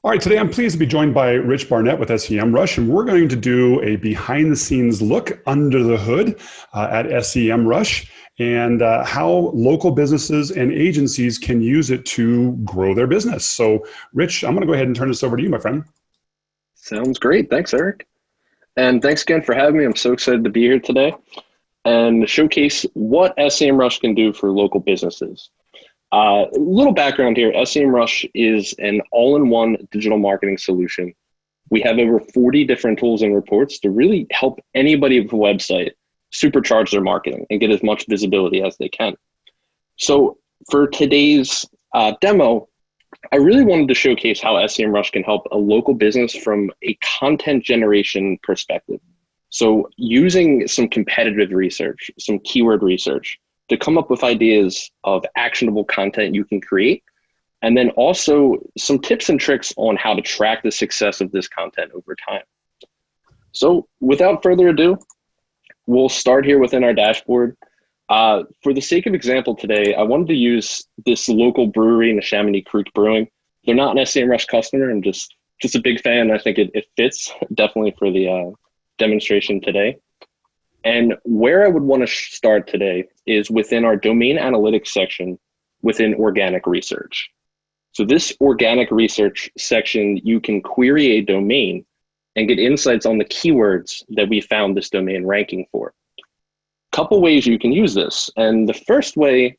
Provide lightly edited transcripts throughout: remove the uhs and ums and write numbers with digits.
All right, today I'm pleased to be joined by Rich Barnett with SEMrush, and we're going to do a behind-the-scenes look under the hood at SEMrush and how local businesses and agencies can use it to grow their business. So, Rich, I'm going to go ahead and turn this over to you, my friend. Sounds great. Thanks, Eric. And thanks again for having me. I'm so excited to be here today and showcase what SEMrush can do for local businesses. A little background here, SEMrush is an all-in-one digital marketing solution. We have over 40 different tools and reports to really help anybody with a website supercharge their marketing and get as much visibility as they can. So for today's demo, I really wanted to showcase how SEMrush can help a local business from a content generation perspective. So using some competitive research, some keyword research, to come up with ideas of actionable content you can create, and then also some tips and tricks on how to track the success of this content over time. So without further ado, we'll start here within our dashboard. For the sake of example today, I wanted to use this local brewery in the Chamonix Creek Brewing. They're not an SEMrush customer. I'm just a big fan. I think it fits definitely for the demonstration today. And where I would want to start today is within our domain analytics section within organic research. So this organic research section, you can query a domain and get insights on the keywords that we found this domain ranking for. Couple ways you can use this. And the first way,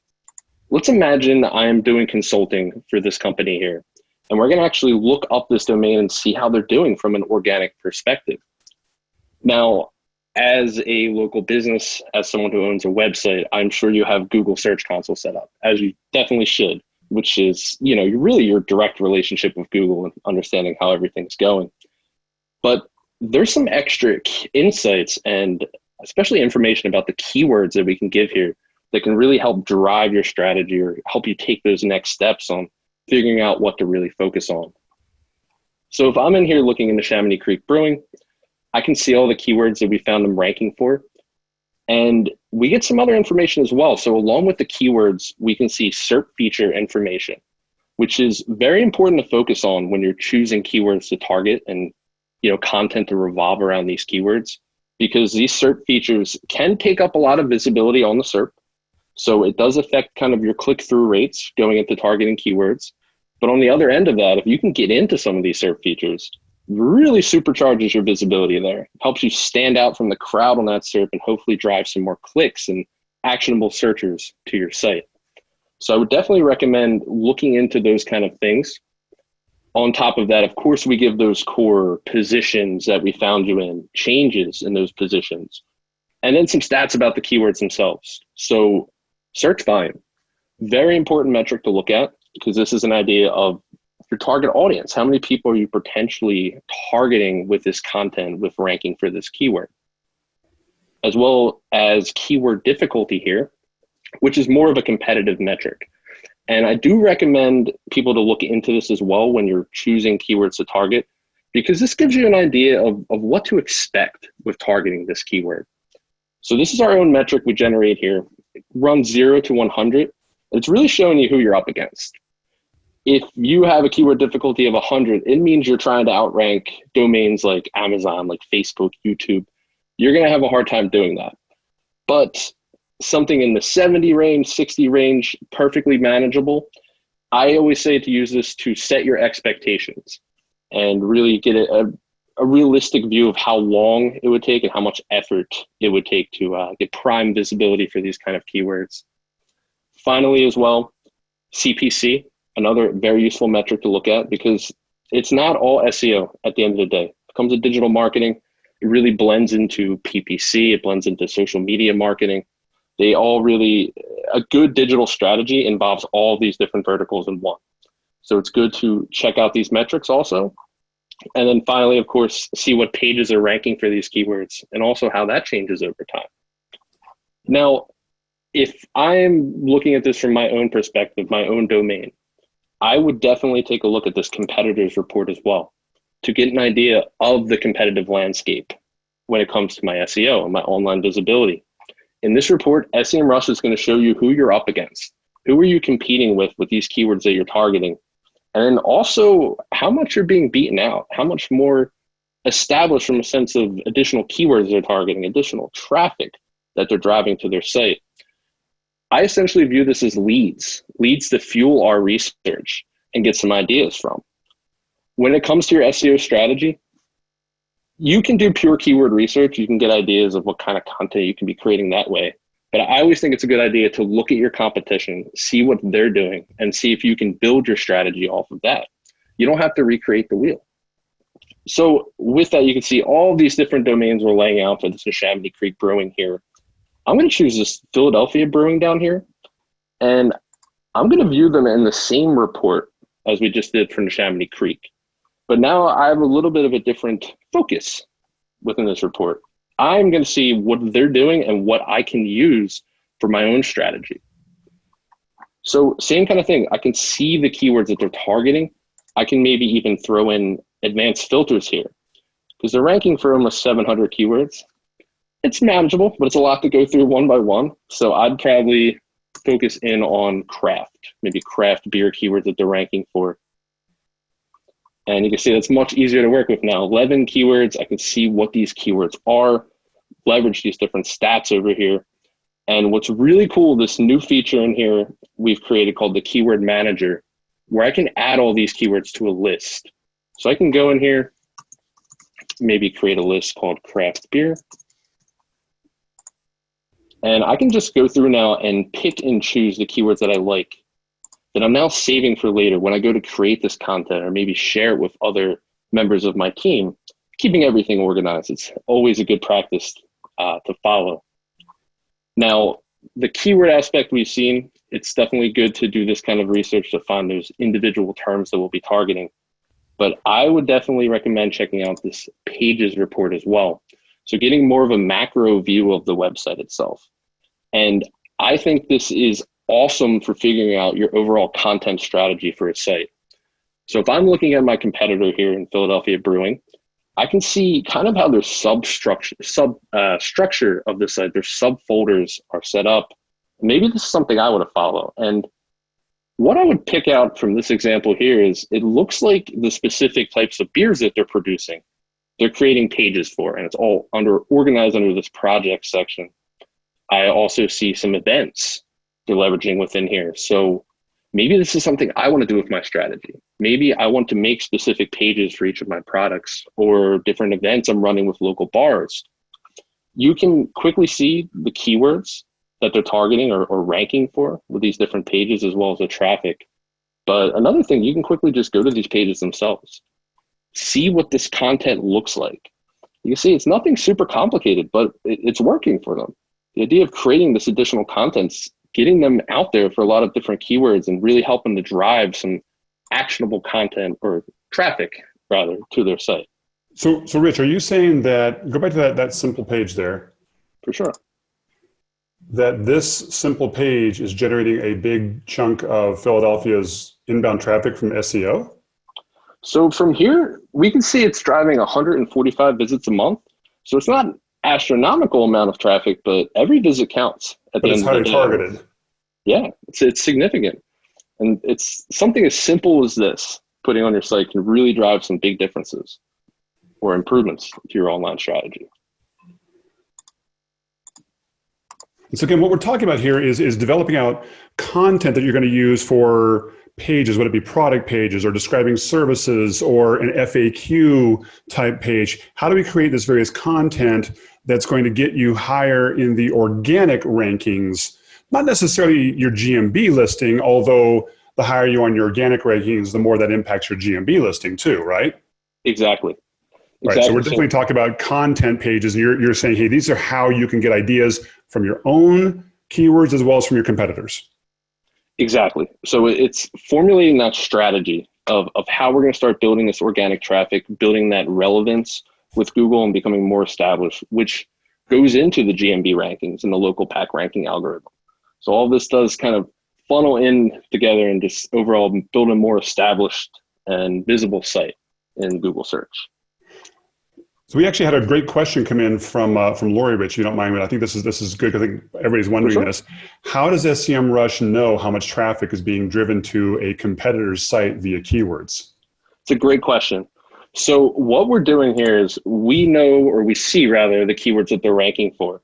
let's imagine I am doing consulting for this company here, and we're going to actually look up this domain and see how they're doing from an organic perspective. Now, as a local business, as someone who owns a website, I'm sure you have Google Search Console set up, as you definitely should, which is, really your direct relationship with Google and understanding how everything's going. But there's some extra insights and especially information about the keywords that we can give here that can really help drive your strategy or help you take those next steps on figuring out what to really focus on. So if I'm in here looking into Chamonix Creek Brewing, I can see all the keywords that we found them ranking for. And we get some other information as well. So along with the keywords, we can see SERP feature information, which is very important to focus on when you're choosing keywords to target and content to revolve around these keywords, because these SERP features can take up a lot of visibility on the SERP. So it does affect kind of your click-through rates going into targeting keywords. But on the other end of that, if you can get into some of these SERP features, really supercharges your visibility there, helps you stand out from the crowd on that SERP and hopefully drive some more clicks and actionable searchers to your site. So I would definitely recommend looking into those kind of things. On top of that, of course, we give those core positions that we found you in, changes in those positions, and then some stats about the keywords themselves. So search volume, very important metric to look at, because this is an idea of your target audience. How many people are you potentially targeting with this content with ranking for this keyword? As well as keyword difficulty here, which is more of a competitive metric. And I do recommend people to look into this as well when you're choosing keywords to target, because this gives you an idea of what to expect with targeting this keyword. So this is our own metric we generate here. It runs 0 to 100. It's really showing you who you're up against. If you have a keyword difficulty of 100, it means you're trying to outrank domains like Amazon, like Facebook, YouTube. You're going to have a hard time doing that. But something in the 70 range, 60 range, perfectly manageable. I always say to use this to set your expectations and really get a realistic view of how long it would take and how much effort it would take to get prime visibility for these kind of keywords. Finally, as well, CPC. Another very useful metric to look at, because it's not all SEO at the end of the day. It comes to digital marketing. It really blends into PPC. It blends into social media marketing. They all really, a good digital strategy involves all these different verticals in one. So it's good to check out these metrics also. And then finally, of course, see what pages are ranking for these keywords and also how that changes over time. Now, if I'm looking at this from my own perspective, my own domain, I would definitely take a look at this competitors report as well to get an idea of the competitive landscape when it comes to my SEO and my online visibility. In this report, SEMrush is going to show you who you're up against. Who are you competing with these keywords that you're targeting? And then also how much you're being beaten out, how much more established from a sense of additional keywords they're targeting, additional traffic that they're driving to their site. I essentially view this as leads to fuel our research and get some ideas from. When it comes to your SEO strategy, you can do pure keyword research. You can get ideas of what kind of content you can be creating that way. But I always think it's a good idea to look at your competition, see what they're doing, and see if you can build your strategy off of that. You don't have to recreate the wheel. So with that, you can see all these different domains we're laying out for this Neshaminy Creek Brewing here. I'm going to choose this Philadelphia Brewing down here, and I'm going to view them in the same report as we just did for Neshaminy Creek. But now I have a little bit of a different focus within this report. I'm going to see what they're doing and what I can use for my own strategy. So same kind of thing. I can see the keywords that they're targeting. I can maybe even throw in advanced filters here because they're ranking for almost 700 keywords. It's manageable, but it's a lot to go through one by one. So I'd probably focus in on craft, maybe craft beer keywords that they're ranking for. And you can see that's much easier to work with now. 11 keywords, I can see what these keywords are, leverage these different stats over here. And what's really cool, this new feature in here we've created called the Keyword Manager, where I can add all these keywords to a list. So I can go in here, maybe create a list called craft beer. And I can just go through now and pick and choose the keywords that I like, that I'm now saving for later when I go to create this content or maybe share it with other members of my team, keeping everything organized. It's always a good practice to follow. Now, the keyword aspect we've seen, it's definitely good to do this kind of research to find those individual terms that we'll be targeting. But I would definitely recommend checking out this pages report as well. So getting more of a macro view of the website itself. And I think this is awesome for figuring out your overall content strategy for a site. So if I'm looking at my competitor here in Philadelphia Brewing, I can see kind of how their structure of the site, their subfolders are set up. Maybe this is something I want to follow. And what I would pick out from this example here is it looks like the specific types of beers that they're producing, they're creating pages for, and it's all organized under this project section. I also see some events they're leveraging within here. So maybe this is something I want to do with my strategy. Maybe I want to make specific pages for each of my products or different events I'm running with local bars. You can quickly see the keywords that they're targeting or ranking for with these different pages as well as the traffic. But another thing, you can quickly just go to these pages themselves, see what this content looks like. You can see it's nothing super complicated, but it's working for them. The idea of creating this additional content, getting them out there for a lot of different keywords and really helping to drive some actionable content or traffic rather to their site. So Rich, are you saying that, go back to that simple page there. For sure. That this simple page is generating a big chunk of Philadelphia's inbound traffic from SEO? So from here, we can see it's driving 145 visits a month. So it's not an astronomical amount of traffic, but every visit counts at the end of the day. But it's highly targeted. Yeah, it's significant. And it's something as simple as this, putting on your site can really drive some big differences or improvements to your online strategy. So again, what we're talking about here is developing out content that you're going to use for pages, whether it be product pages or describing services or an FAQ type page. How do we create this various content that's going to get you higher in the organic rankings? Not necessarily your GMB listing, although the higher you are on your organic rankings, the more that impacts your GMB listing too, right? Exactly. Right. So we're definitely talking about content pages, and you're saying, hey, these are how you can get ideas from your own keywords as well as from your competitors. Exactly. So it's formulating that strategy of how we're going to start building this organic traffic, building that relevance with Google and becoming more established, which goes into the GMB rankings and the local pack ranking algorithm. So all this does kind of funnel in together and just overall build a more established and visible site in Google search. So we actually had a great question come in from Lori, Rich. If you don't mind, but I think this is good. I think everybody's For wondering sure. this. How does SEMrush know how much traffic is being driven to a competitor's site via keywords? It's a great question. So what we're doing here is we know, or we see rather, the keywords that they're ranking for.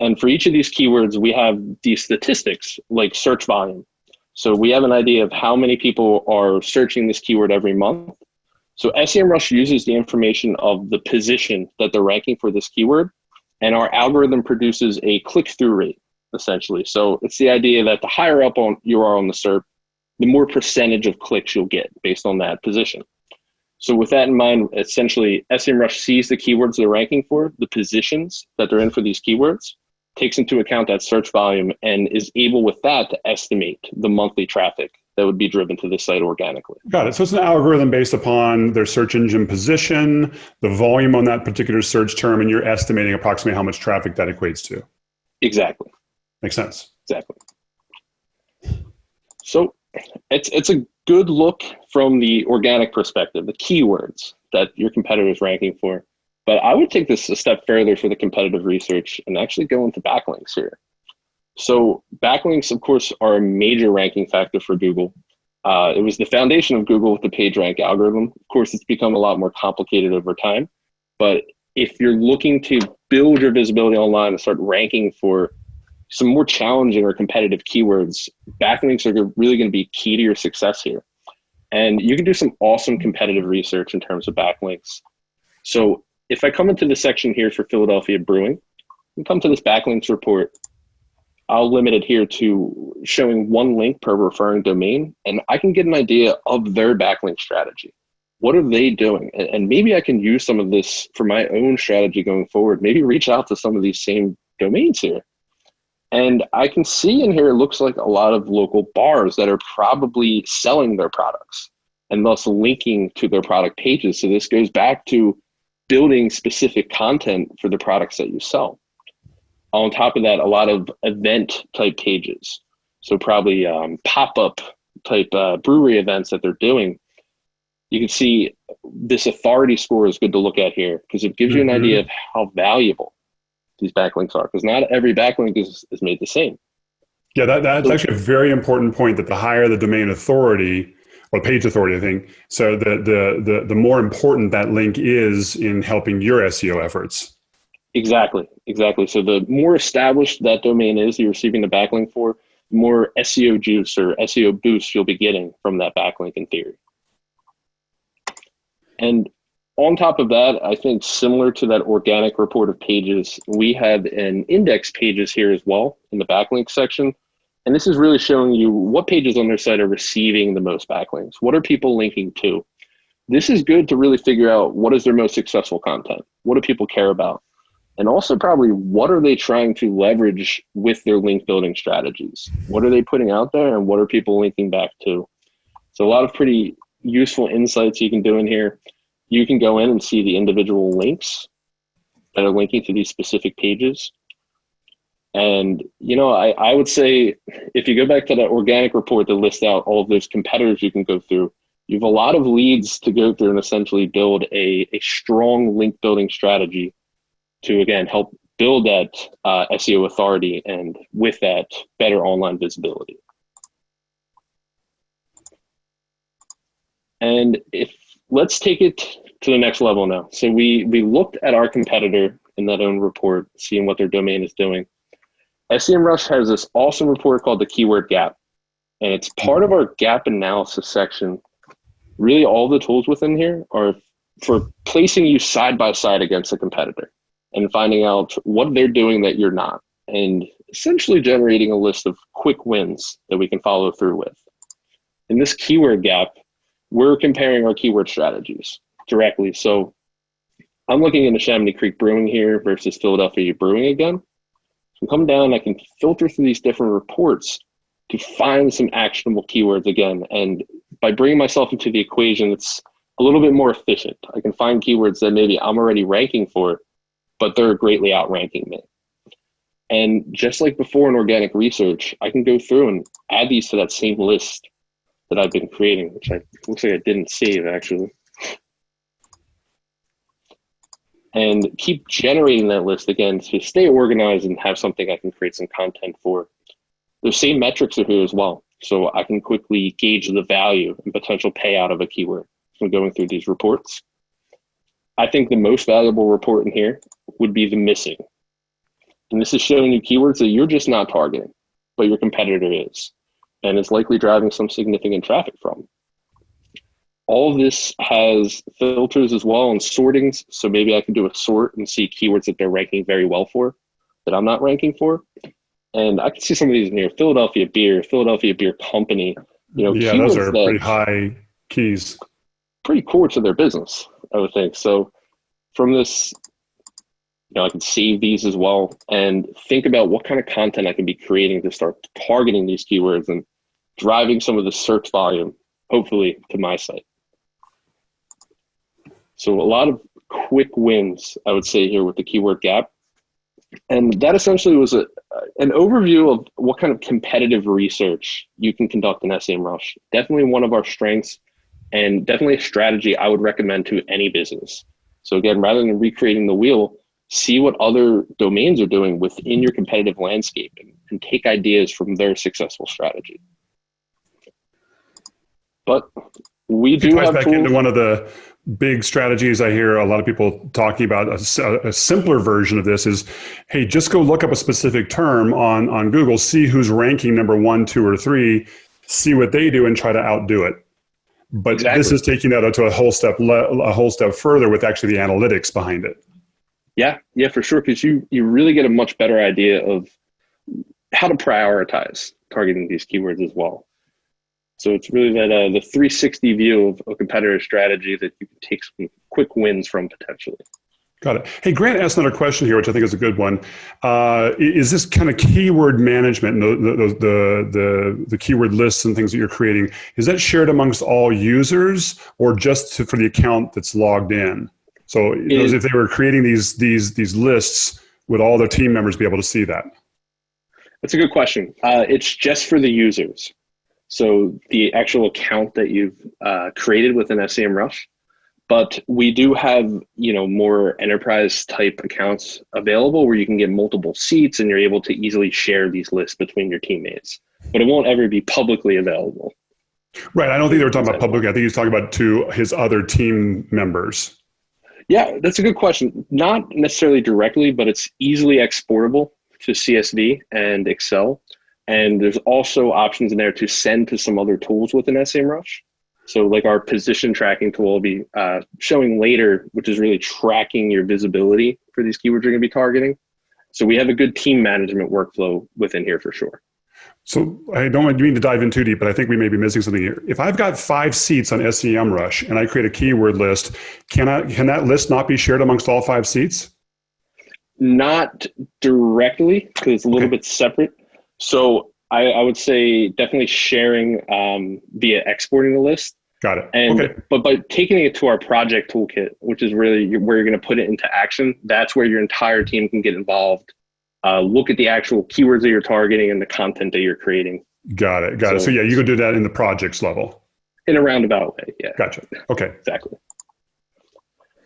And for each of these keywords, we have these statistics like search volume. So we have an idea of how many people are searching this keyword every month. So SEMrush uses the information of the position that they're ranking for this keyword, and our algorithm produces a click-through rate, essentially. So it's the idea that the higher up you are on the SERP, the more percentage of clicks you'll get based on that position. So with that in mind, essentially, SEMrush sees the keywords they're ranking for, the positions that they're in for these keywords, takes into account that search volume, and is able with that to estimate the monthly traffic that would be driven to the site organically. Got it. So it's an algorithm based upon their search engine position, the volume on that particular search term, and you're estimating approximately how much traffic that equates to. Exactly. Makes sense. Exactly. So it's a good look from the organic perspective, the keywords that your competitor is ranking for. But I would take this a step further for the competitive research and actually go into backlinks here. So backlinks, of course, are a major ranking factor for Google. It was the foundation of Google with the PageRank algorithm. Of course, it's become a lot more complicated over time. But if you're looking to build your visibility online and start ranking for some more challenging or competitive keywords, backlinks are really going to be key to your success here. And you can do some awesome competitive research in terms of backlinks. So if I come into the section here for Philadelphia Brewing and come to this backlinks report, I'll limit it here to showing one link per referring domain, and I can get an idea of their backlink strategy. What are they doing? And maybe I can use some of this for my own strategy going forward. Maybe reach out to some of these same domains here. And I can see in here, it looks like a lot of local bars that are probably selling their products and thus linking to their product pages. So this goes back to building specific content for the products that you sell. On top of that, a lot of event type pages. So probably pop-up type brewery events that they're doing. You can see this authority score is good to look at here because it gives you an idea of how valuable these backlinks are, because not every backlink is made the same. Yeah, that's actually a very important point, that the higher the domain authority or page authority, I think, so the more important that link is in helping your SEO efforts. Exactly. So the more established that domain is you're receiving the backlink for, the more SEO juice or SEO boost you'll be getting from that backlink in theory. And on top of that, I think similar to that organic report of pages, we have an index pages here as well in the backlink section. And this is really showing you what pages on their site are receiving the most backlinks. What are people linking to? This is good to really figure out what is their most successful content. What do people care about? And also probably what are they trying to leverage with their link building strategies? What are they putting out there and what are people linking back to? So a lot of pretty useful insights you can do in here. You can go in and see the individual links that are linking to these specific pages. And, I would say if you go back to that organic report that lists out all of those competitors you can go through, you have a lot of leads to go through and essentially build a strong link building strategy to, again, help build that SEO authority and with that better online visibility. And let's take it to the next level now. So we looked at our competitor in that own report, seeing what their domain is doing. SEMrush has this awesome report called the Keyword Gap. And it's part of our gap analysis section. Really all the tools within here are for placing you side by side against a competitor and finding out what they're doing that you're not, and essentially generating a list of quick wins that we can follow through with. In this keyword gap, we're comparing our keyword strategies directly. So I'm looking into Chamonix Creek Brewing here versus Philadelphia Brewing again. So come down, I can filter through these different reports to find some actionable keywords again. And by bringing myself into the equation, it's a little bit more efficient. I can find keywords that maybe I'm already ranking for, but they're greatly outranking me. And just like before in organic research, I can go through and add these to that same list that I've been creating, which looks like I didn't save actually. and keep generating that list again to stay organized and have something I can create some content for. The same metrics are here as well. So I can quickly gauge the value and potential payout of a keyword from going through these reports. I think the most valuable report in here would be the missing. And this is showing you keywords that you're just not targeting, but your competitor is, and is likely driving some significant traffic from. All of this has filters as well and sortings. So maybe I can do a sort and see keywords that they're ranking very well for, that I'm not ranking for. And I can see some of these in here: Philadelphia beer company, Yeah, those are pretty high keys. Pretty core to their business, I would think. So from this, I can save these as well and think about what kind of content I can be creating to start targeting these keywords and driving some of the search volume, hopefully, to my site. So a lot of quick wins, I would say, here with the keyword gap. And that essentially was an overview of what kind of competitive research you can conduct in SEMrush. Definitely one of our strengths, and definitely a strategy I would recommend to any business. So again, rather than recreating the wheel, see what other domains are doing within your competitive landscape and take ideas from their successful strategy. But we do have back into one of the big strategies I hear a lot of people talking about. A simpler version of this is, hey, just go look up a specific term on Google, see who's ranking number 1, 2, or 3, see what they do and try to outdo it. But exactly. This is taking that to a whole step further with actually the analytics behind it. Yeah, for sure. Because you really get a much better idea of how to prioritize targeting these keywords as well. So it's really that the 360 view of a competitor strategy that you can take some quick wins from potentially. Got it. Hey, Grant asked another question here, which I think is a good one. Is this kind of keyword management, the keyword lists and things that you're creating, is that shared amongst all users or just for the account that's logged in? So if they were creating these lists, would all their team members be able to see that? That's a good question. It's just for the users. So the actual account that you've created within SEMrush, but we do have, more enterprise type accounts available where you can get multiple seats and you're able to easily share these lists between your teammates, but it won't ever be publicly available. Right. I don't think they were talking about publicly. I think he was talking about to his other team members. Yeah, that's a good question. Not necessarily directly, but it's easily exportable to CSV and Excel. And there's also options in there to send to some other tools within SEMrush. So like our position tracking tool will be showing later, which is really tracking your visibility for these keywords you're going to be targeting. So we have a good team management workflow within here for sure. So I don't mean to dive in too deep, but I think we may be missing something here. If I've got 5 seats on SEMrush and I create a keyword list, can that list not be shared amongst all 5 seats? Not directly, because it's a little bit separate. So I would say definitely sharing via exporting the list. Got it. And but by taking it to our project toolkit, which is really where you're going to put it into action, that's where your entire team can get involved. Look at the actual keywords that you're targeting and the content that you're creating. Got it. So yeah, you could do that in the projects level. In a roundabout way, yeah. Gotcha. Okay. Exactly.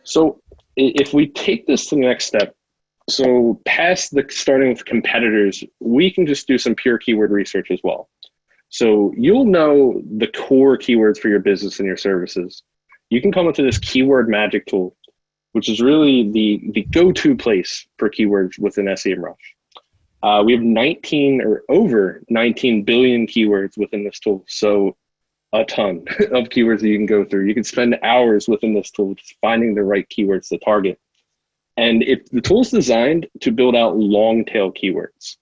So if we take this to the next step, so past the starting with competitors, we can just do some pure keyword research as well. So you'll know the core keywords for your business and your services. You can come into this keyword magic tool, which is really the go-to place for keywords within SEMrush. We have 19 or over 19 billion keywords within this tool. So a ton of keywords that you can go through. You can spend hours within this tool just finding the right keywords to target. And if the tool is designed to build out long tail keywords.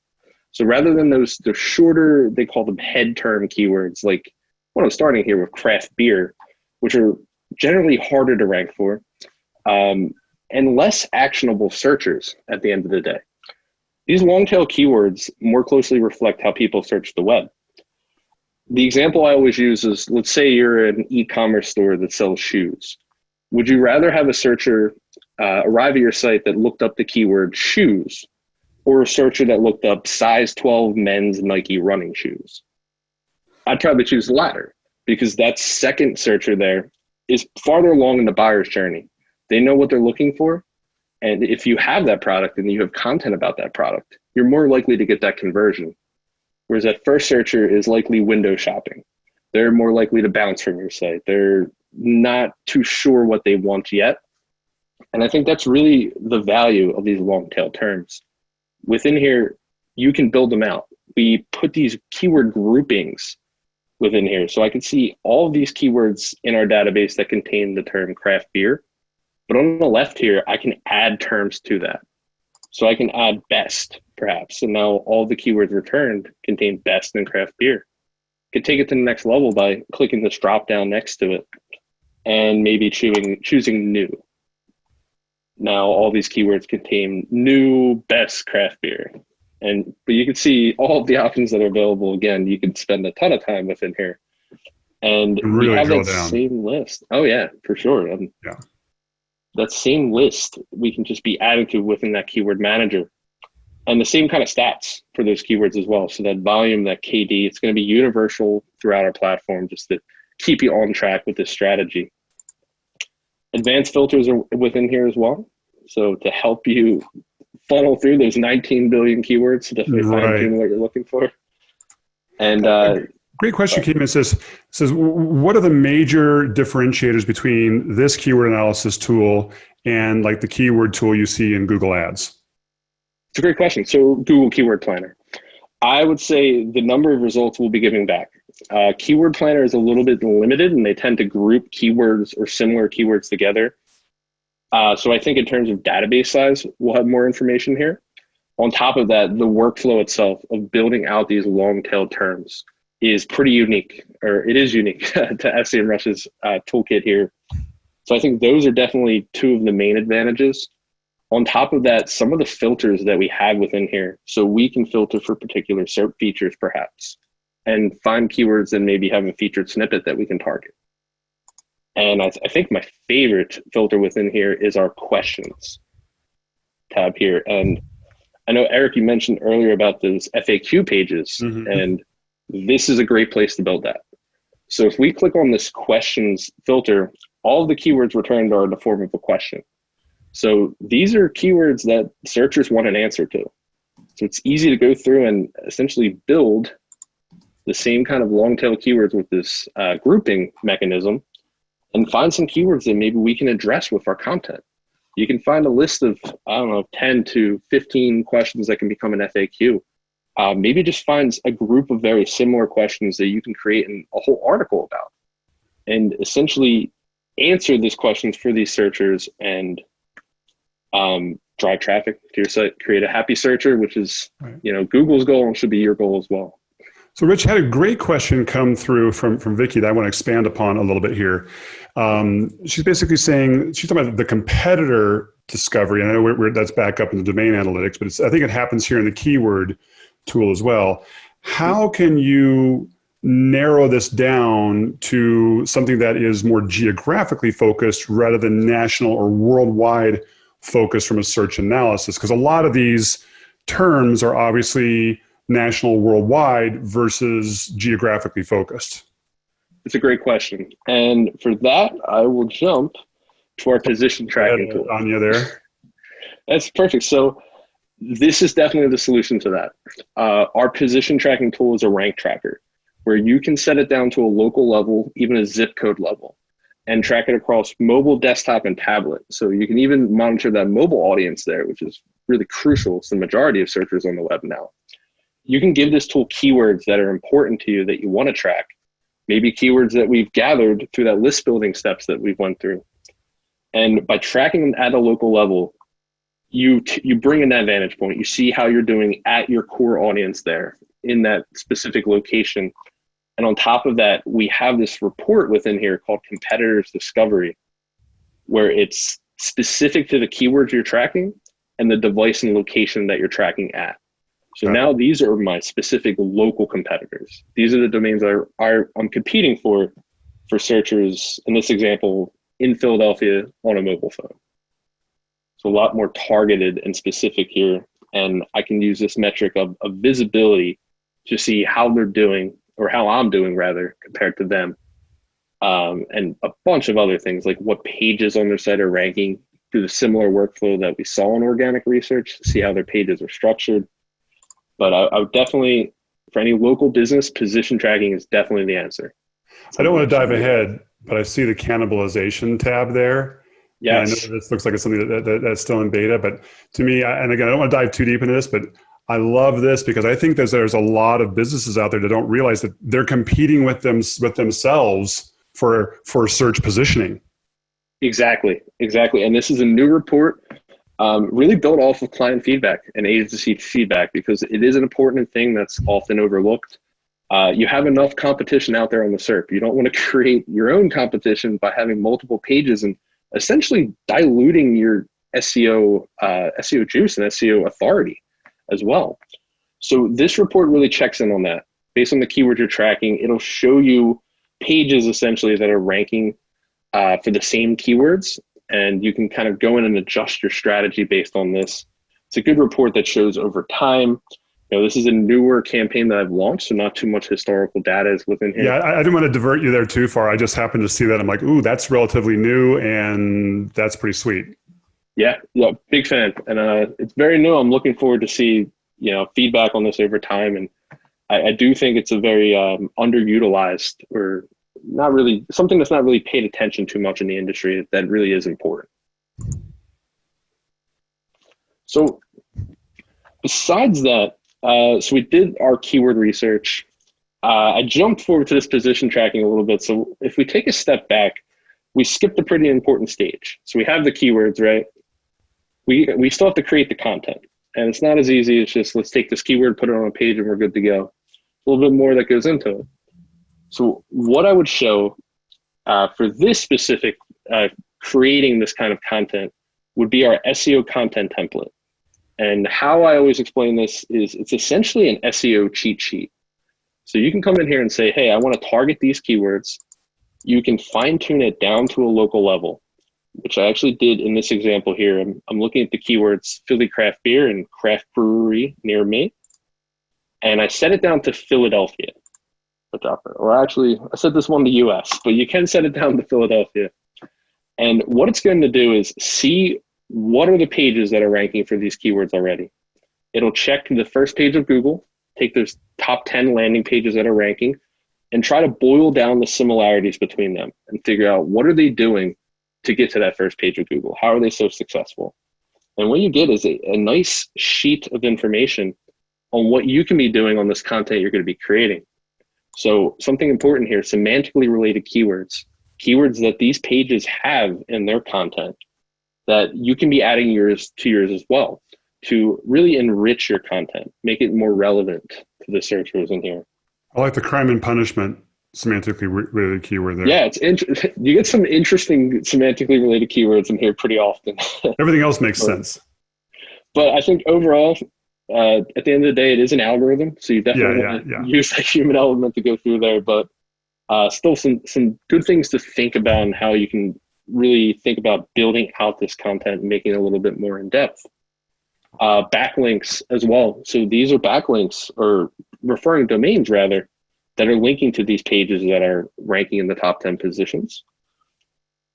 So rather than the shorter, they call them head term keywords, like what I'm starting here with craft beer, which are generally harder to rank for, and less actionable searchers at the end of the day. These long tail keywords more closely reflect how people search the web. The example I always use is, let's say you're an e-commerce store that sells shoes. Would you rather have a searcher arrive at your site that looked up the keyword shoes, or a searcher that looked up size 12 men's Nike running shoes? I'd probably choose the latter, because that second searcher there is farther along in the buyer's journey. They know what they're looking for, And if you have that product and you have content about that product, you're more likely to get that conversion. Whereas that first searcher is likely window shopping. They're more likely to bounce from your site. They're not too sure what they want yet. And I think that's really the value of these long tail terms. Within here, you can build them out. We put these keyword groupings within here. So I can see all of these keywords in our database that contain the term craft beer. But on the left here, I can add terms to that. So I can add best, perhaps. And now all the keywords returned contain best and craft beer. Could take it to the next level by clicking this drop down next to it and maybe choosing new. Now all these keywords contain new best craft beer. But you can see all of the options that are available. Again, you could spend a ton of time within here. And really we have that down. same list. Oh yeah, for sure. Yeah. That same list we can just be added to within that keyword manager. And the same kind of stats for those keywords as well. So that volume, that KD, it's going to be universal throughout our platform just to keep you on track with this strategy. Advanced filters are within here as well. So to help you funnel through those 19 billion keywords to fine tune what you're looking for. And great question came in. Says, what are the major differentiators between this keyword analysis tool and like the keyword tool you see in Google Ads? It's a great question. So Google Keyword Planner. I would say the number of results we'll be giving back. Keyword Planner is a little bit limited and they tend to group keywords or similar keywords together. So I think in terms of database size, we'll have more information here. On top of that, the workflow itself of building out these long tail terms is pretty unique, or it is unique to SEMrush's toolkit here. So I think those are definitely two of the main advantages. On top of that, some of the filters that we have within here, so we can filter for particular SERP features perhaps, and find keywords and maybe have a featured snippet that we can target. And I think my favorite filter within here is our questions tab here. And I know, Eric, you mentioned earlier about those FAQ pages, and this is a great place to build that. So if we click on this questions filter, all of the keywords returned are in the form of a question. So these are keywords that searchers want an answer to. So it's easy to go through and essentially build the same kind of long tail keywords with this grouping mechanism and find some keywords that maybe we can address with our content. You can find a list of, 10 to 15 questions that can become an FAQ. Maybe just finds a group of very similar questions that you can create a whole article about and essentially answer these questions for these searchers and drive traffic to your site, create a happy searcher, which is, Google's goal and should be your goal as well. So Rich had a great question come through from Vicky that I want to expand upon a little bit here. She's basically saying, she's talking about the competitor discovery. And I know that's back up in the domain analytics, but I think it happens here in the keyword tool as well. How can you narrow this down to something that is more geographically focused rather than national or worldwide focused from a search analysis? Because a lot of these terms are obviously national, worldwide versus geographically focused. It's a great question. And for that, I will jump to our position tracking tool. Anya there. That's perfect. So this is definitely the solution to that. Our position tracking tool is a rank tracker where you can set it down to a local level, even a zip code level, and track it across mobile, desktop, and tablet. So you can even monitor that mobile audience there, which is really crucial. It's the majority of searchers on the web now. You can give this tool keywords that are important to you that you want to track, maybe keywords that we've gathered through that list building steps that we've went through. And by tracking them at a local level, you bring in that vantage point. You see how you're doing at your core audience there in that specific location. And on top of that, we have this report within here called Competitors Discovery, where it's specific to the keywords you're tracking and the device and location that you're tracking at. So now these are my specific local competitors. These are the domains I'm competing for searchers, in this example, in Philadelphia on a mobile phone. So a lot more targeted and specific here. And I can use this metric of visibility to see how they're doing, or how I'm doing rather, compared to them. And a bunch of other things like what pages on their site are ranking through the similar workflow that we saw in organic research, see how their pages are structured. But I would definitely, for any local business, position tracking is definitely the answer. I don't want to dive ahead, but I see the cannibalization tab there. Yes. And I know this looks like it's something that's still in beta, but to me, and again, I don't want to dive too deep into this, but I love this because I think there's a lot of businesses out there that don't realize that they're competing with themselves for search positioning. Exactly. And this is a new report, really built off of client feedback and agency feedback, because it is an important thing that's often overlooked. You have enough competition out there on the SERP. You don't want to create your own competition by having multiple pages and essentially diluting your SEO juice and SEO authority as well. So this report really checks in on that. Based on the keywords you're tracking, it'll show you pages essentially that are ranking for the same keywords, and you can kind of go in and adjust your strategy based on this. It's a good report that shows over time. This is a newer campaign that I've launched, so not too much historical data is within here. Yeah, I didn't want to divert you there too far. I just happened to see that. I'm like, ooh, that's relatively new, and that's pretty sweet. Yeah, big fan. And it's very new. I'm looking forward to see, feedback on this over time. And I do think it's a very underutilized, or not really, something that's not really paid attention too much in the industry that really is important. So besides that, so we did our keyword research. I jumped forward to this position tracking a little bit. So if we take a step back, we skipped a pretty important stage. So we have the keywords, right? We still have to create the content. And it's not as easy as just, let's take this keyword, put it on a page, and we're good to go. A little bit more that goes into it. So what I would show for this specific creating this kind of content would be our SEO content template. And how I always explain this is it's essentially an SEO cheat sheet. So you can come in here and say, hey, I want to target these keywords. You can fine tune it down to a local level, which I actually did in this example here. I'm looking at the keywords Philly craft beer and craft brewery near me. And I set it down to Philadelphia. Or actually, I set this one to US, but you can set it down to Philadelphia. And what it's going to do is see what are the pages that are ranking for these keywords already. It'll check the first page of Google, take those top 10 landing pages that are ranking, and try to boil down the similarities between them and figure out what are they doing to get to that first page of Google? How are they so successful? And what you get is a nice sheet of information on what you can be doing on this content you're going to be creating. So something important here, semantically related keywords that these pages have in their content that you can be adding yours as well to really enrich your content, make it more relevant to the searchers in here. I like the crime and punishment semantically related keyword there. Yeah, you get some interesting semantically related keywords in here pretty often. Everything else makes sense. But I think overall, at the end of the day, it is an algorithm. So you definitely want to use that human element to go through there. But still some good things to think about and how you can really think about building out this content and making it a little bit more in depth. Backlinks as well. So these are backlinks, or referring domains rather, that are linking to these pages that are ranking in the top 10 positions.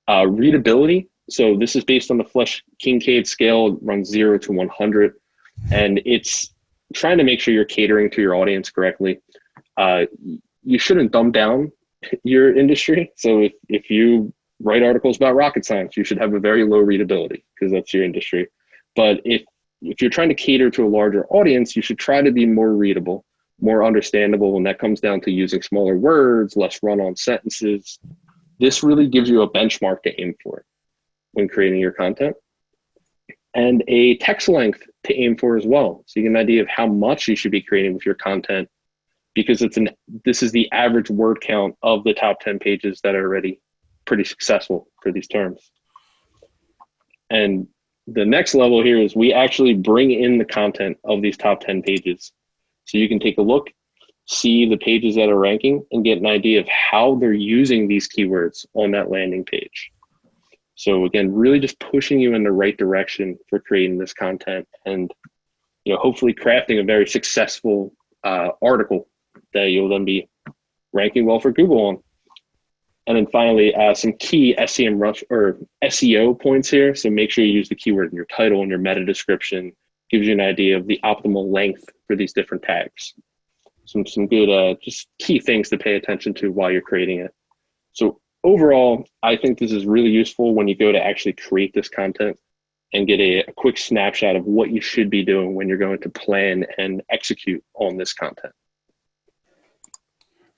Readability. So this is based on the Flesch-Kincaid scale. It runs 0 to 100. And it's trying to make sure you're catering to your audience correctly. You shouldn't dumb down your industry. So if you write articles about rocket science, you should have a very low readability because that's your industry. But if you're trying to cater to a larger audience, you should try to be more readable, more understandable, and that comes down to using smaller words, less run-on sentences. This really gives you a benchmark to aim for when creating your content. And a text length to aim for as well. So you get an idea of how much you should be creating with your content, because this is the average word count of the top 10 pages that are already pretty successful for these terms. And the next level here is we actually bring in the content of these top 10 pages. So you can take a look, see the pages that are ranking, and get an idea of how they're using these keywords on that landing page. So again, really just pushing you in the right direction for creating this content, and hopefully crafting a very successful article that you'll then be ranking well for Google on. And then finally, some key SEMrush or SEO points here. So make sure you use the keyword in your title and your meta description. Gives you an idea of the optimal length for these different tags. Some good just key things to pay attention to while you're creating it. So overall, I think this is really useful when you go to actually create this content and get a quick snapshot of what you should be doing when you're going to plan and execute on this content.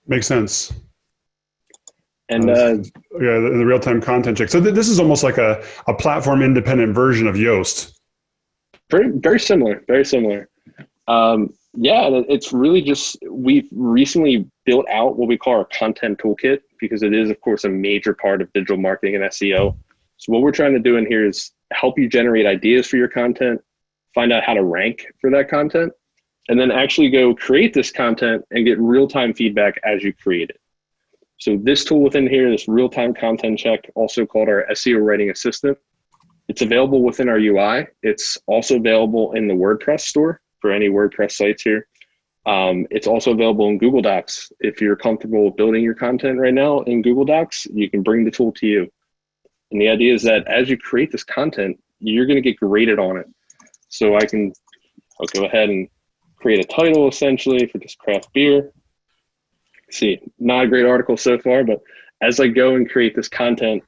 Makes sense. And yeah, the real-time content check. So this is almost like a platform independent version of Yoast. Very similar, very similar. Yeah, it's really just, we've recently built out what we call our content toolkit, because it is, of course, a major part of digital marketing and SEO. So what we're trying to do in here is help you generate ideas for your content, find out how to rank for that content, and then actually go create this content and get real-time feedback as you create it. So this tool within here, this real-time content check, also called our SEO writing assistant, it's available within our UI. It's also available in the WordPress store for any WordPress sites here. It's also available in Google Docs. If you're comfortable building your content right now in Google Docs, you can bring the tool to you. And the idea is that as you create this content, you're going to get graded on it. So I'll go ahead and create a title essentially for this craft beer. See, not a great article so far, but as I go and create this content,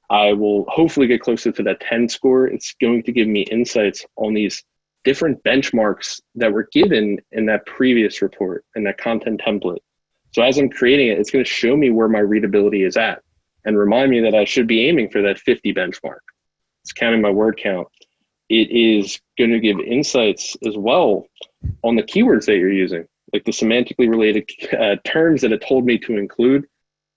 I will hopefully get closer to that 10 score. It's going to give me insights on these different benchmarks that were given in that previous report and that content template. So as I'm creating it, it's going to show me where my readability is at and remind me that I should be aiming for that 50 benchmark. It's counting my word count. It is going to give insights as well on the keywords that you're using, like the semantically related terms that it told me to include.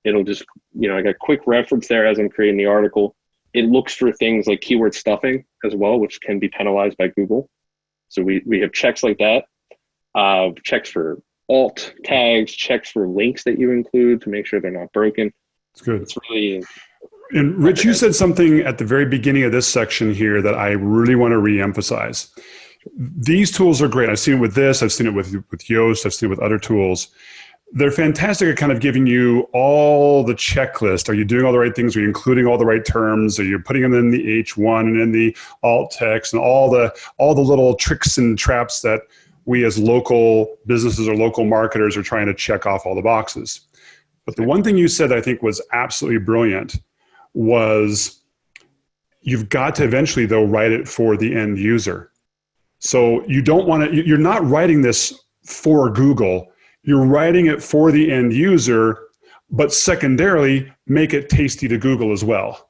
It'll just, I got a quick reference there as I'm creating the article. It looks for things like keyword stuffing as well, which can be penalized by Google. So we have checks like that, checks for alt tags, checks for links that you include to make sure they're not broken. It's good. It's really... And Rich, you said something at the very beginning of this section here that I really want to reemphasize. These tools are great. I've seen it with this. I've seen it with Yoast. I've seen it with other tools. They're fantastic at kind of giving you all the checklist. Are you doing all the right things? Are you including all the right terms? Are you putting them in the H1 and in the alt text and all the little tricks and traps that we as local businesses or local marketers are trying to check off all the boxes? But the one thing you said I think was absolutely brilliant was you've got to eventually, though, write it for the end user. So you don't want to, you're not writing this for Google. You're writing it for the end user, but secondarily, make it tasty to Google as well.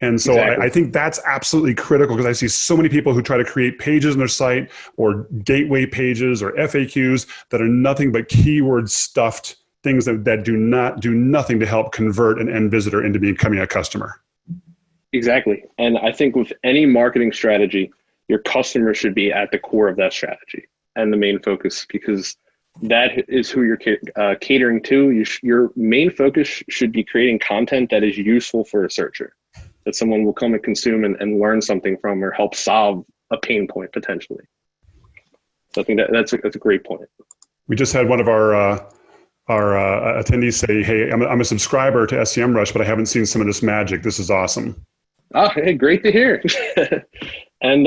And so exactly. I think that's absolutely critical, because I see so many people who try to create pages on their site or gateway pages or FAQs that are nothing but keyword stuffed things that do nothing to help convert an end visitor into becoming a customer. Exactly. And I think with any marketing strategy, your customer should be at the core of that strategy and the main focus, because that is who you're catering to. Your main focus should be creating content that is useful for a searcher, that someone will come and consume and learn something from, or help solve a pain point potentially. So I think that's a great point. We just had one of our attendees say, "Hey, I'm a subscriber to SEMrush, but I haven't seen some of this magic. This is awesome." Ah, hey, great to hear. And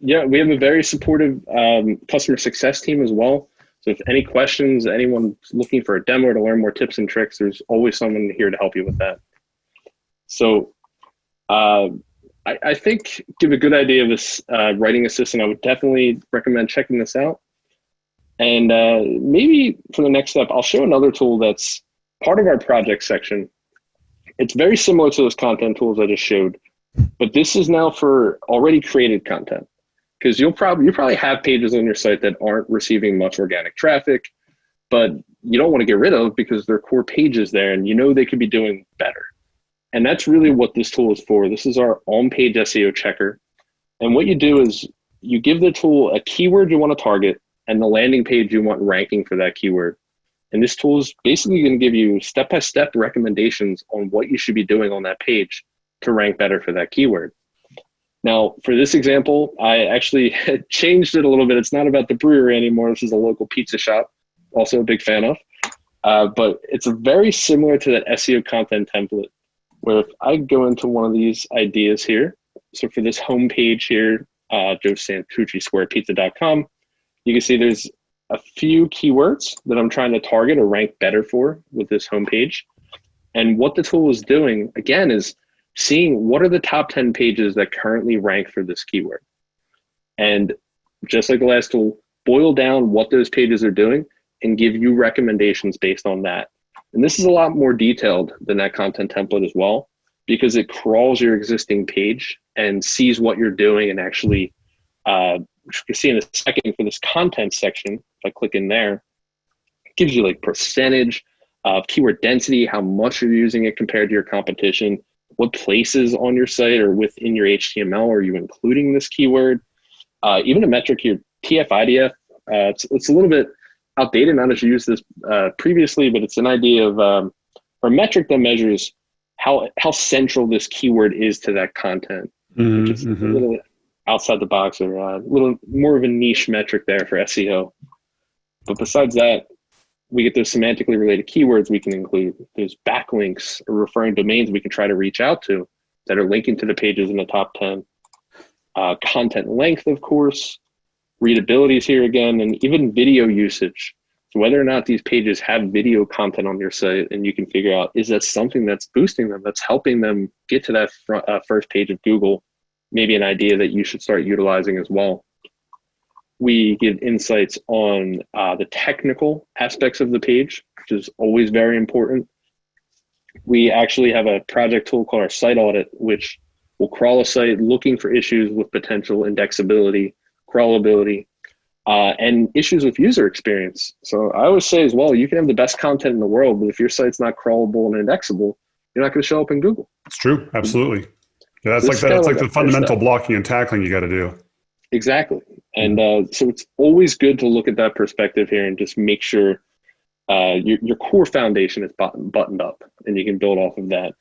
yeah, we have a very supportive customer success team as well. So if any questions, anyone's looking for a demo to learn more tips and tricks, there's always someone here to help you with that. So I think, give a good idea of this writing assistant, I would definitely recommend checking this out. And maybe for the next step, I'll show another tool that's part of our project section. It's very similar to those content tools I just showed, but this is now for already created content, because you probably have pages on your site that aren't receiving much organic traffic, but you don't want to get rid of because they're core pages there and they could be doing better. And that's really what this tool is for. This is our OnPage SEO Checker. And what you do is you give the tool a keyword you want to target and the landing page you want ranking for that keyword. And this tool is basically going to give you step-by-step recommendations on what you should be doing on that page to rank better for that keyword. Now, for this example, I actually changed it a little bit. It's not about the brewery anymore. This is a local pizza shop, also a big fan of. But it's very similar to that SEO content template, where if I go into one of these ideas here, so for this homepage here, joesantuccisquarepizza.com, you can see there's a few keywords that I'm trying to target or rank better for with this homepage. And what the tool is doing, again, is seeing what are the top 10 pages that currently rank for this keyword. And just like the last tool, boil down what those pages are doing and give you recommendations based on that. And this is a lot more detailed than that content template as well, because it crawls your existing page and sees what you're doing and actually, which you can see in a second for this content section, if I click in there, it gives you like percentage of keyword density, how much you're using it compared to your competition, what places on your site or within your HTML are you including this keyword, even a metric here, TF-IDF. It's a little bit outdated, not as you used this previously, but it's an idea of a metric that measures how central this keyword is to that content. Mm-hmm, Just a little bit outside the box, or a little more of a niche metric there for SEO. But besides that, we get those semantically related keywords we can include. There's backlinks or referring domains we can try to reach out to that are linking to the pages in the top 10. Content length, of course, readability is here again, and even video usage. So whether or not these pages have video content on your site, and you can figure out, is that something that's boosting them, that's helping them get to that first page of Google, maybe an idea that you should start utilizing as well. We give insights on the technical aspects of the page, which is always very important. We actually have a project tool called our Site Audit, which will crawl a site looking for issues with potential indexability, crawlability, and issues with user experience. So I always say as well, you can have the best content in the world, but if your site's not crawlable and indexable, you're not going to show up in Google. It's true. Absolutely. Yeah, that's like that. It's like the fundamental blocking and tackling you got to do. Exactly. And so it's always good to look at that perspective here and just make sure your core foundation is buttoned up and you can build off of that.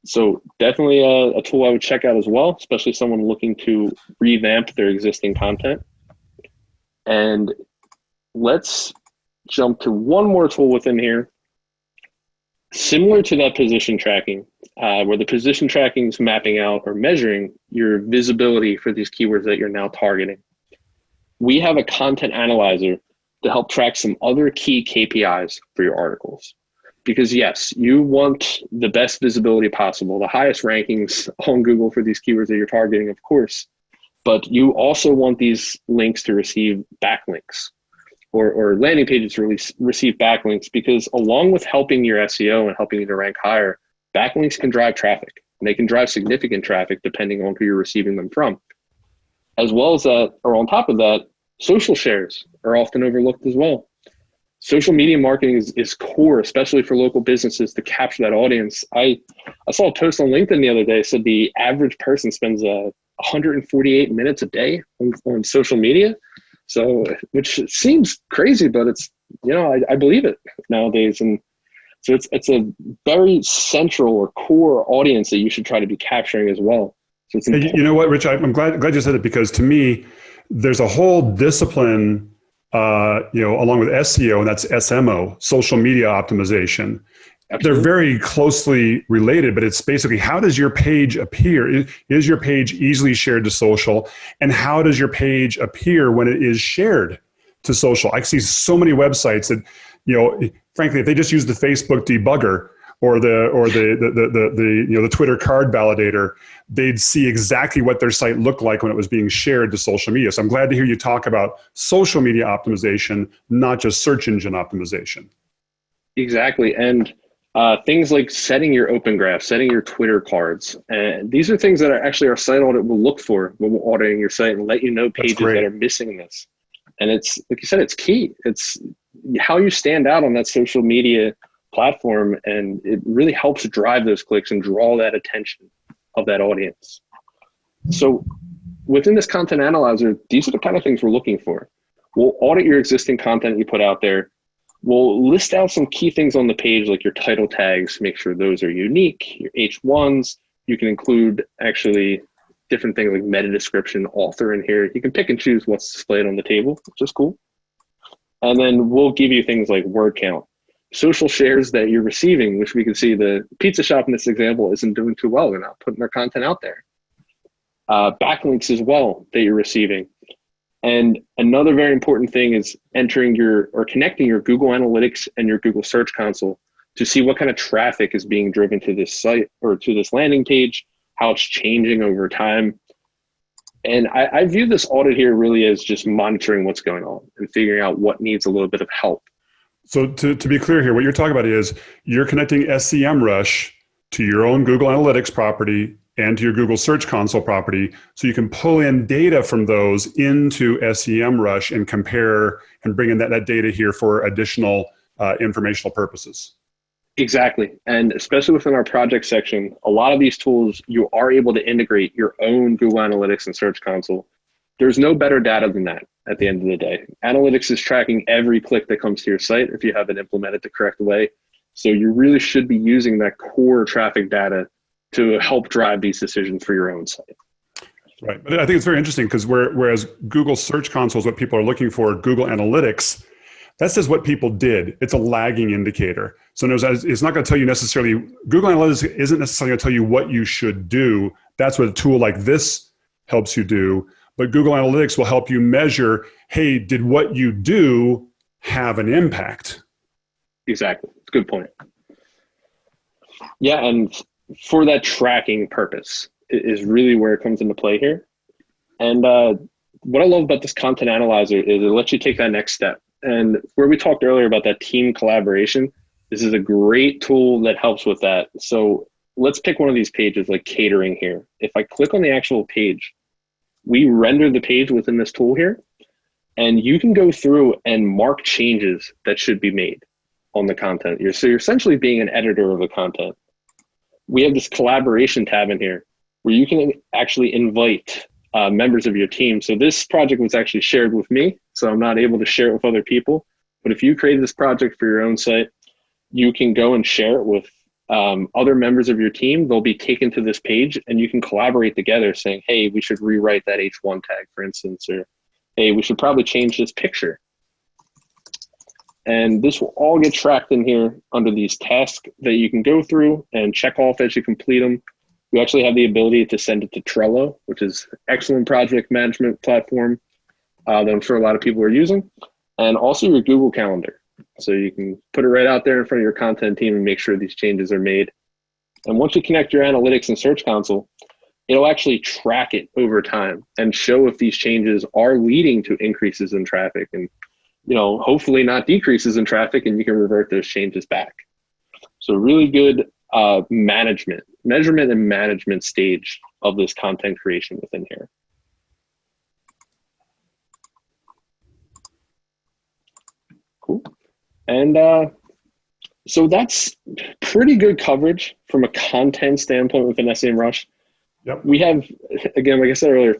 So definitely a tool I would check out as well, especially someone looking to revamp their existing content. And let's jump to one more tool within here. Similar to that position tracking, where the position tracking is mapping out or measuring your visibility for these keywords that you're now targeting. We have a content analyzer to help track some other key KPIs for your articles. Because yes, you want the best visibility possible, the highest rankings on Google for these keywords that you're targeting, of course, but you also want these links to receive backlinks. Or landing pages to receive backlinks, because along with helping your SEO and helping you to rank higher, backlinks can drive traffic, and they can drive significant traffic depending on who you're receiving them from. As well as that, or on top of that, social shares are often overlooked as well. Social media marketing is core, especially for local businesses, to capture that audience. I saw a post on LinkedIn the other day, said the average person spends 148 minutes a day on social media. So, which seems crazy, but it's, I believe it nowadays. And so it's a very central or core audience that you should try to be capturing as well. So it's you know what, Rich, I'm glad you said it, because to me, there's a whole discipline, along with SEO, and that's SMO, social media optimization. Absolutely. They're very closely related, but it's basically, how does your page appear? Is your page easily shared to social? And how does your page appear when it is shared to social? I see so many websites that, frankly, if they just use the Facebook debugger or the Twitter card validator, they'd see exactly what their site looked like when it was being shared to social media. So I'm glad to hear you talk about social media optimization, not just search engine optimization. Exactly. And things like setting your open graph, setting your Twitter cards. And these are things that actually our site audit will look for when we're auditing your site and let you know pages that are missing this. And it's, like you said, it's key. It's how you stand out on that social media platform, and it really helps drive those clicks and draw that attention of that audience. So within this content analyzer, these are the kind of things we're looking for. We'll audit your existing content you put out there. We'll list out some key things on the page, like your title tags, make sure those are unique, your H1s. You can include actually different things like meta description, author in here. You can pick and choose what's displayed on the table, which is cool. And then we'll give you things like word count, social shares that you're receiving, which we can see the pizza shop in this example isn't doing too well. They're not putting their content out there. Backlinks as well that you're receiving. And another very important thing is entering or connecting your Google Analytics and your Google Search Console to see what kind of traffic is being driven to this site or to this landing page, how it's changing over time. And I view this audit here really as just monitoring what's going on and figuring out what needs a little bit of help. So to be clear here, what you're talking about is you're connecting SEMrush to your own Google Analytics property and to your Google Search Console property, so you can pull in data from those into SEMrush and compare and bring in that data here for additional informational purposes. Exactly. And especially within our project section, a lot of these tools, you are able to integrate your own Google Analytics and Search Console. There's no better data than that at the end of the day. Analytics is tracking every click that comes to your site if you have it implemented the correct way. So you really should be using that core traffic data to help drive these decisions for your own site. Right. But I think it's very interesting because whereas Google Search Console is what people are looking for, Google Analytics, that says what people did. It's a lagging indicator. So it's not going to tell you necessarily, Google Analytics isn't necessarily going to tell you what you should do. That's what a tool like this helps you do. But Google Analytics will help you measure, hey, did what you do have an impact? Exactly. It's a good point. Yeah, and for that tracking purpose is really where it comes into play here. And what I love about this content analyzer is it lets you take that next step. And where we talked earlier about that team collaboration, this is a great tool that helps with that. So let's pick one of these pages like catering here. If I click on the actual page, we render the page within this tool here, and you can go through and mark changes that should be made on the content. So you're essentially being an editor of the content. We have this collaboration tab in here where you can actually invite members of your team. So this project was actually shared with me, so I'm not able to share it with other people. But if you created this project for your own site, you can go and share it with other members of your team. They'll be taken to this page and you can collaborate together saying, hey, we should rewrite that H1 tag, for instance, or hey, we should probably change this picture. And this will all get tracked in here under these tasks that you can go through and check off as you complete them. You actually have the ability to send it to Trello, which is an excellent project management platform that I'm sure a lot of people are using, and also your Google Calendar. So you can put it right out there in front of your content team and make sure these changes are made. And once you connect your analytics and Search Console, it'll actually track it over time and show if these changes are leading to increases in traffic and, hopefully not decreases in traffic, and you can revert those changes back. So really good measurement and management stage of this content creation within here. Cool. And so that's pretty good coverage from a content standpoint within SEMrush. Yep. We have, again, like I said earlier,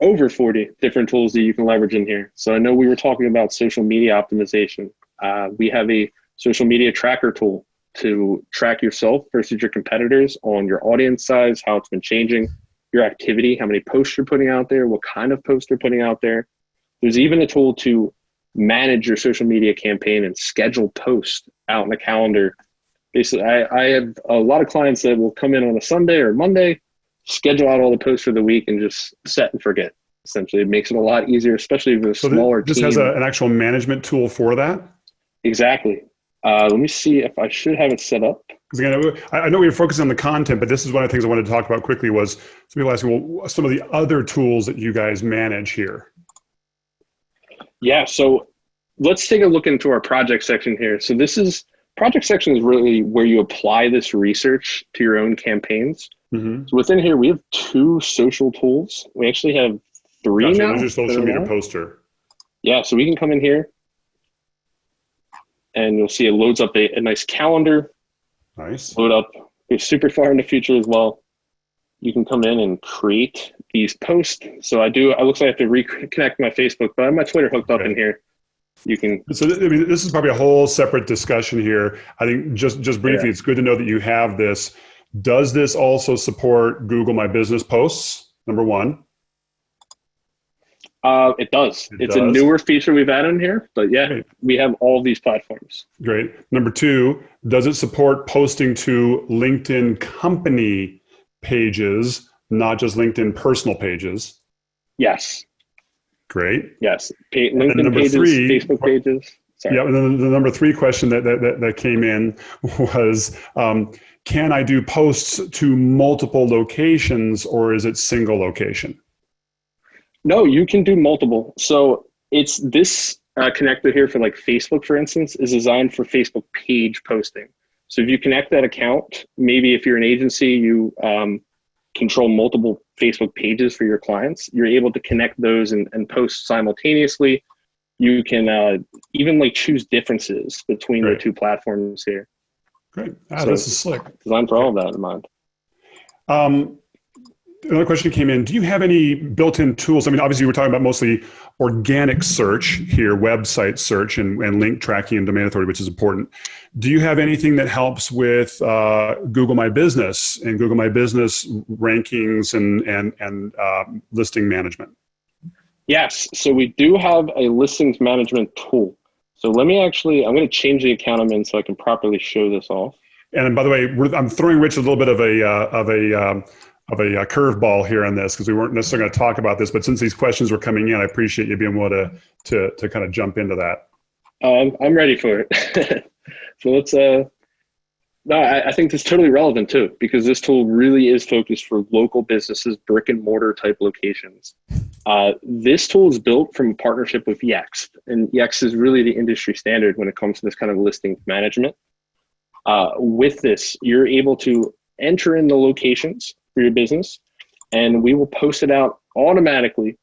over 40 different tools that you can leverage in here. So I know we were talking about social media optimization. We have a social media tracker tool to track yourself versus your competitors on your audience size, how it's been changing, your activity, how many posts you're putting out there, what kind of posts you're putting out there. There's even a tool to manage your social media campaign and schedule posts out in the calendar. Basically, I have a lot of clients that will come in on a Sunday or Monday, schedule out all the posts for the week and just set and forget. Essentially, it makes it a lot easier, especially with a smaller team. This has an actual management tool for that? Exactly. Let me see if I should have it set up. Because again, I know we were focusing on the content, but this is one of the things I wanted to talk about quickly was some people asking, well, some of the other tools that you guys manage here. Yeah, so let's take a look into our project section here. So project section is really where you apply this research to your own campaigns. Mm-hmm. So within here, we have 2 social tools. We actually have 3 now. There's your social media poster. Yeah, so we can come in here and you'll see it loads up a nice calendar. Nice. Load up. It's super far in the future as well. You can come in and create these posts. So it looks like I have to reconnect my Facebook, but I have my Twitter hooked up in here. You can. So I mean, this is probably a whole separate discussion here. I think just briefly, It's good to know that you have this. Does this also support Google My Business posts? Number one. It does. It It's a does. newer feature we've added in here, but yeah, Great. we have all these platforms. Great. Number two, does it support posting to LinkedIn company pages, not just LinkedIn personal pages? Yes. Great. Yes. And then LinkedIn number pages, three, Facebook pages. Sorry. yeah, and then the number three question that came in was, can I do posts to multiple locations or is it single location? No, you can do multiple. So it's this connector here for like Facebook, for instance, is designed for Facebook page posting. So if you connect that account, maybe if you're an agency, you control multiple Facebook pages for your clients, you're able to connect those and post simultaneously. You can even like choose differences between the Great. two platforms here. Great. So This is slick. designed for all of that in mind. Um, Another question came in. Do you have any built-in tools? I mean, obviously, we're talking about mostly organic search here, website search and link tracking and domain authority, which is important. Do you have anything that helps with Google My Business and Google My Business rankings and listing management? Yes. So we do have a listings management tool. So let me actually, I'm going to change the account I'm in so I can properly show this off. And by the way, I'm throwing Rich a little bit of a curveball here on this because we weren't necessarily going to talk about this, but since these questions were coming in, I appreciate you being able to kind of jump into that. I'm ready for it. So let's, no, I think that's totally relevant too, because this tool really is focused for local businesses, brick and mortar type locations. This tool is built from a partnership with Yext, and Yext is really the industry standard when it comes to this kind of listing management. With this, you're able to enter in the locations for your business, and we will post it out automatically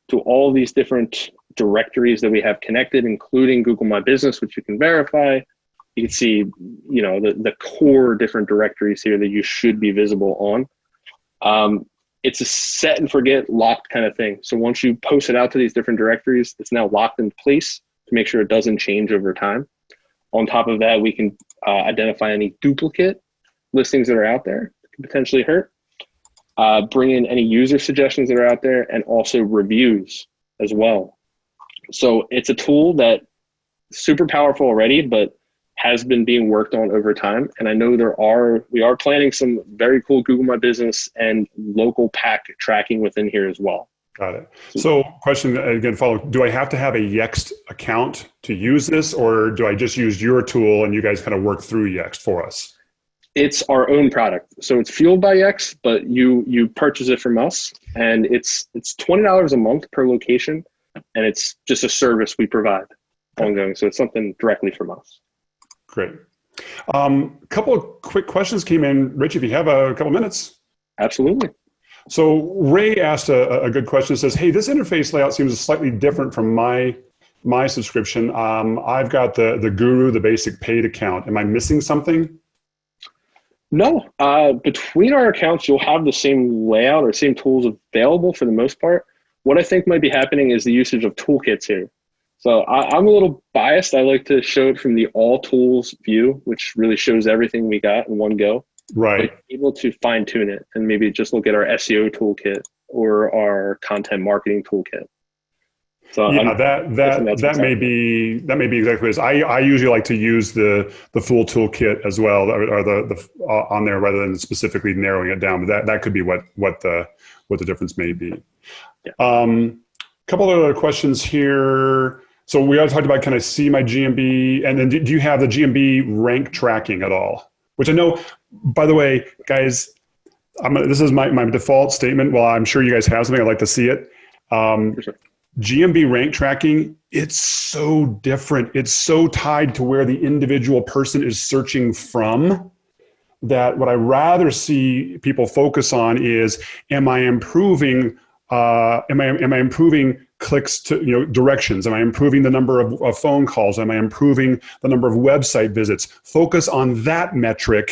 to all these different directories that we have connected, including Google My Business, which you can verify. You can see, you know, the core different directories here that you should be visible on. It's a set and forget locked kind of thing. So once you post it out to these different directories, it's now locked in place to make sure it doesn't change over time. On top of that, we can identify any duplicate listings that are out there that could potentially hurt. Bring in any user suggestions that are out there, and also reviews as well. So it's a tool that super powerful already, but has been being worked on over time. And I know we are planning some very cool Google My Business and local pack tracking within here as well. Got it. So question again, do I have to have a Yext account to use this, or do I just use your tool and you guys kind of work through Yext for us? It's our own product. So it's fueled by Yext, but you purchase it from us, and it's $20 a month per location, and it's just a service we provide ongoing. So it's something directly from us. Great. A couple of quick questions came in. Rich, if you have a couple minutes. Absolutely. So Ray asked a good question. It says, hey, this interface layout seems slightly different from my subscription. I've got the Guru, the basic paid account. Am I missing something? No. Between our accounts, you'll have the same layout or same tools available for the most part. What I think might be happening is the usage of toolkits here. So I'm a little biased. I like to show it from the all tools view, which really shows everything we got in one go. Right. But able to fine tune it and maybe just look at our SEO toolkit or our content marketing toolkit. So yeah, that may be exactly what it is. I usually like to use the full toolkit as well, or the on there rather than specifically narrowing it down. But that could be what the difference may be. Yeah. Couple of other questions here. So we already talked about, can I see my GMB? And then do you have the GMB rank tracking at all? Which I know, by the way, guys, this is my default statement. Well, I'm sure you guys have something. I'd like to see it. For sure. GMB rank tracking, it's so different. It's so tied to where the individual person is searching from, that what I rather see people focus on is, am I improving clicks to directions? Am I improving the number of phone calls? Am I improving the number of website visits? Focus on that metric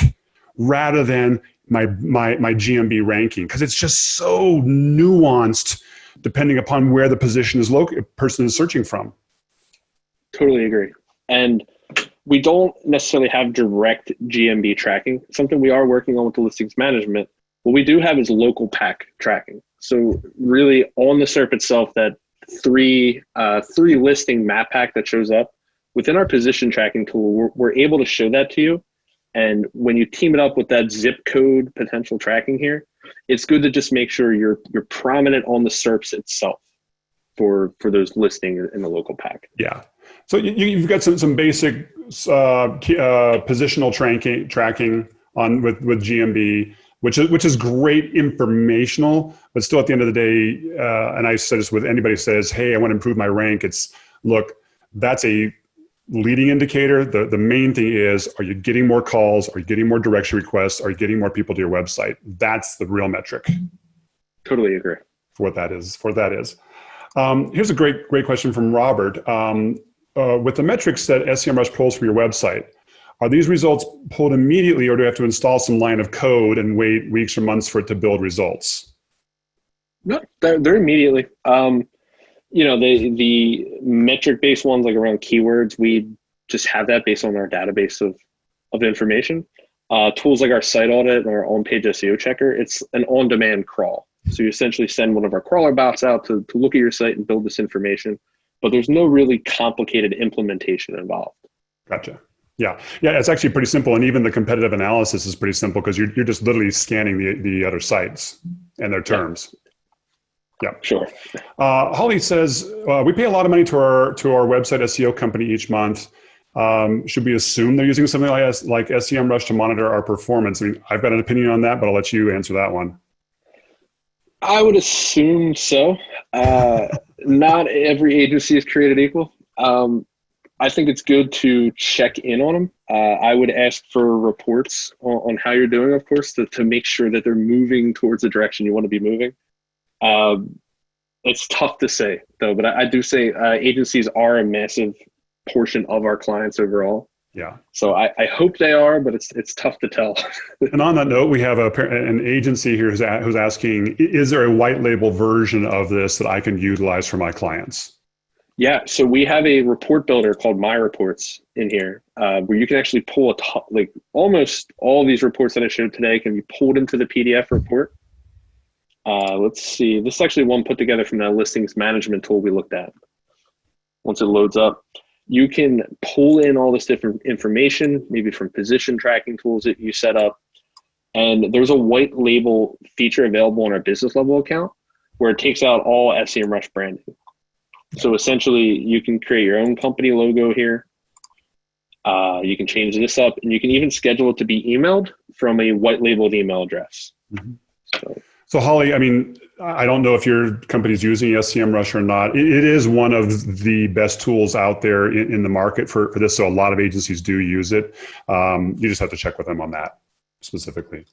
rather than my GMB ranking, because it's just so nuanced depending upon where the person is searching from. Totally agree. And we don't necessarily have direct GMB tracking. Something we are working on with the listings management. What we do have is local pack tracking. So really on the SERP itself, that three listing map pack that shows up within our position tracking tool. We're able to show that to you. And when you team it up with that zip code potential tracking here, it's good to just make sure you're prominent on the SERPs itself for those listings in the local pack. Yeah. So you've got some basic positional tracking on with GMB, which is great informational, but still at the end of the day, and I said this with anybody who says, hey, I want to improve my rank. Look, that's a leading indicator. The main thing is, are you getting more calls? Are you getting more direction requests? Are you getting more people to your website? That's the real metric. Totally agree. For what that is. Here's a great question from Robert. With the metrics that SEMrush pulls from your website, are these results pulled immediately, or do you have to install some line of code and wait weeks or months for it to build results? No, they're immediately. The metric-based ones, like around keywords, we just have that based on our database of information. Tools like our site audit or our OnPage SEO Checker, it's an on-demand crawl. So you essentially send one of our crawler bots out to look at your site and build this information, but there's no really complicated implementation involved. Gotcha. Yeah, it's actually pretty simple, and even the competitive analysis is pretty simple because you're just literally scanning the other sites and their terms. Yeah, sure. Holly says we pay a lot of money to our website SEO company each month. Should we assume they're using something like SEMrush to monitor our performance? I mean, I've got an opinion on that, but I'll let you answer that one. I would assume so. Not every agency is created equal. I think it's good to check in on them. I would ask for reports on how you're doing, of course, to make sure that they're moving towards the direction you want to be moving. It's tough to say, though, but I do say agencies are a massive portion of our clients overall. Yeah. So I hope they are, but it's tough to tell. And on that note, we have an agency here who's asking, is there a white label version of this that I can utilize for my clients? Yeah, so we have a report builder called My Reports in here, where you can actually pull almost all these reports that I showed today can be pulled into the PDF report. Let's see, this is actually one put together from that listings management tool we looked at. Once it loads up, you can pull in all this different information, maybe from position tracking tools that you set up. And there's a white label feature available on our business level account where it takes out all SEMrush branding. So essentially, you can create your own company logo here. You can change this up, and you can even schedule it to be emailed from a white labeled email address. Mm-hmm. So Holly, I mean, I don't know if your company's using SEMrush or not. It is one of the best tools out there in the market for this. So a lot of agencies do use it. You just have to check with them on that specifically.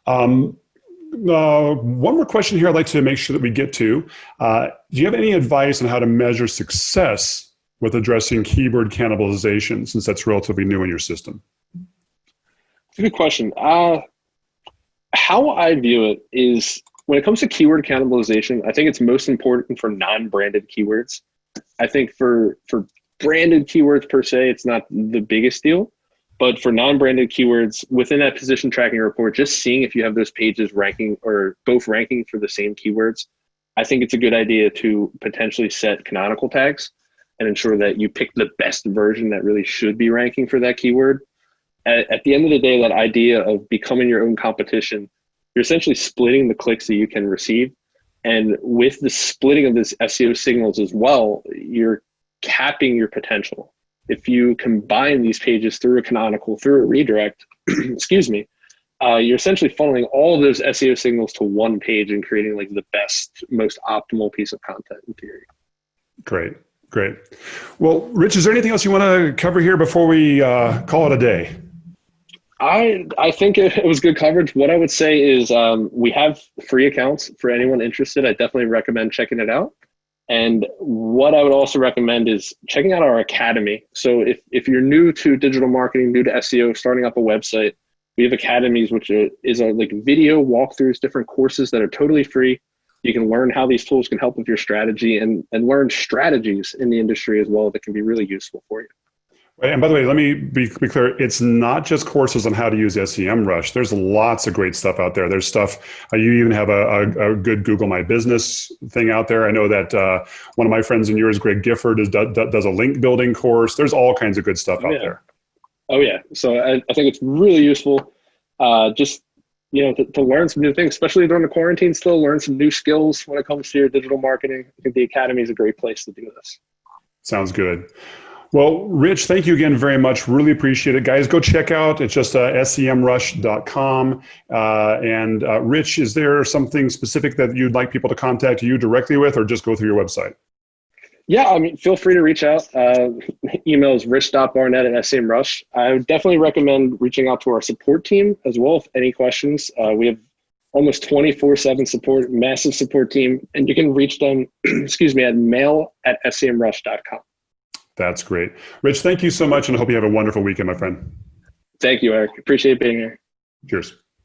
One more question here I'd like to make sure that we get to. Do you have any advice on how to measure success with addressing keyword cannibalization, since that's relatively new in your system? It's a good question. How I view it is when it comes to keyword cannibalization, I think it's most important for non-branded keywords. I think for branded keywords per se, it's not the biggest deal. But for non-branded keywords within that position tracking report, just seeing if you have those pages ranking or both ranking for the same keywords, I think it's a good idea to potentially set canonical tags and ensure that you pick the best version that really should be ranking for that keyword. At the end of the day, that idea of becoming your own competition, you're essentially splitting the clicks that you can receive. And with the splitting of this SEO signals as well, you're capping your potential. If you combine these pages through a canonical, through a redirect, excuse me, you're essentially funneling all of those SEO signals to one page and creating like the best, most optimal piece of content in theory. Great. Well, Rich, is there anything else you want to cover here before we call it a day? I think it was good coverage. What I would say is we have free accounts for anyone interested. I definitely recommend checking it out. And what I would also recommend is checking out our academy. So if you're new to digital marketing, new to SEO, starting up a website, we have academies, which is like video walkthroughs, different courses that are totally free. You can learn how these tools can help with your strategy and learn strategies in the industry as well that can be really useful for you. And by the way, let me be clear. It's not just courses on how to use SEMrush. There's lots of great stuff out there. There's stuff, you even have a good Google My Business thing out there. I know that one of my friends and yours, Greg Gifford, does a link building course. There's all kinds of good stuff out there. Oh, yeah. So I think it's really useful just, to learn some new things, especially during the quarantine, still learn some new skills when it comes to your digital marketing. I think the Academy is a great place to do this. Sounds good. Well, Rich, thank you again very much. Really appreciate it. Guys, go check out. It's just semrush.com. Rich, is there something specific that you'd like people to contact you directly with, or just go through your website? Yeah, I mean, feel free to reach out. Email is rich.barnett@SEMrush. I would definitely recommend reaching out to our support team as well if any questions. We have almost 24/7 support, massive support team, and you can reach them, at mail@semrush.com. That's great. Rich, thank you so much, and I hope you have a wonderful weekend, my friend. Thank you, Eric. Appreciate being here. Cheers.